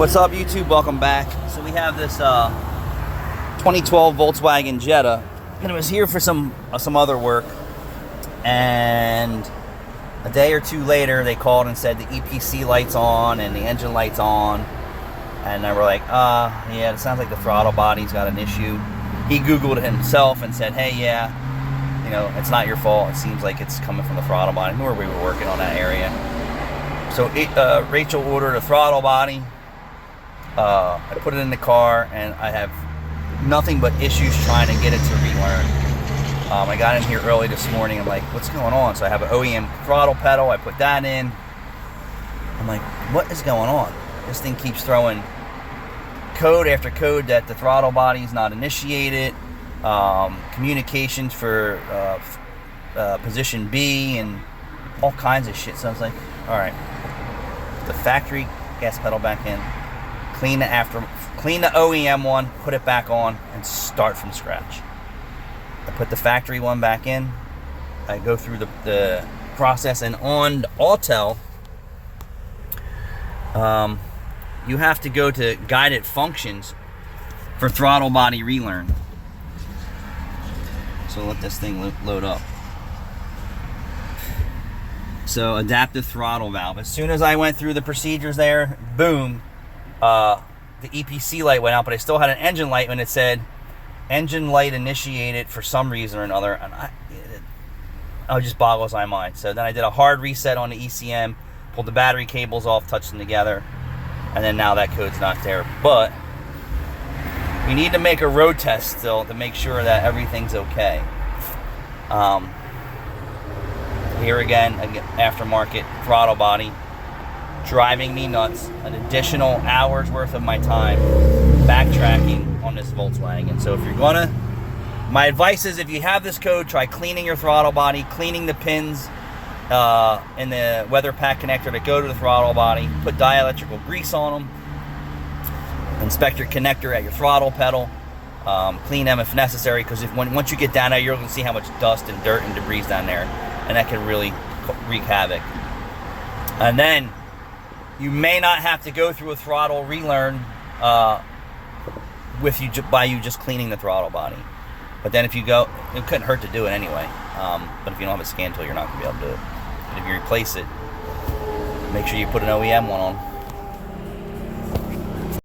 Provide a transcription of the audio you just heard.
What's up, YouTube? Welcome back. So we have this 2012 Volkswagen Jetta, and it was here for some other work. And a day or two later, they called and said the EPC light's on and the engine light's on. And they were like, yeah, it sounds like the throttle body's got an issue. He Googled it himself and said, hey, yeah, you know, it's not your fault. It seems like it's coming from the throttle body. We were working on that area. So Rachel ordered a throttle body. I put it in the car, and I have nothing but issues trying to get it to relearn. I got in here early this morning. I'm like, what's going on? So I have an OEM throttle pedal. I put that in. I'm like, what is going on? This thing keeps throwing code after code that the throttle body is not initiated. Communications for position B and all kinds of shit. So I was like, all right, the factory gas pedal back in. Clean the OEM one, put it back on, and start from scratch. I put the factory one back in. I go through the process, and on Autel, you have to go to guided functions for throttle body relearn. So let this thing load up. So adaptive throttle valve. As soon as I went through the procedures there, boom. The EPC light went out, but I still had an engine light when it said engine light initiated for some reason or another, and it just boggles my mind. So then I did a hard reset on the ECM, pulled the battery cables off, touched them together, and then now that code's not there. But we need to make a road test still to make sure that everything's okay. Here again, aftermarket throttle body. Driving me nuts. An additional hour's worth of my time backtracking on this Volkswagen. So if you're gonna, my advice is if you have this code, try cleaning your throttle body, cleaning the pins in the weather pack connector that go to the throttle body, put dielectrical grease on them, inspect your connector at your throttle pedal, clean them if necessary, because once you get down there, you're going to see how much dust and dirt and debris down there, and that can really wreak havoc. And then you may not have to go through a throttle relearn by you just cleaning the throttle body. But then if you go, it couldn't hurt to do it anyway. But if you don't have a scan tool, you're not going to be able to do it. But if you replace it, make sure you put an OEM one on.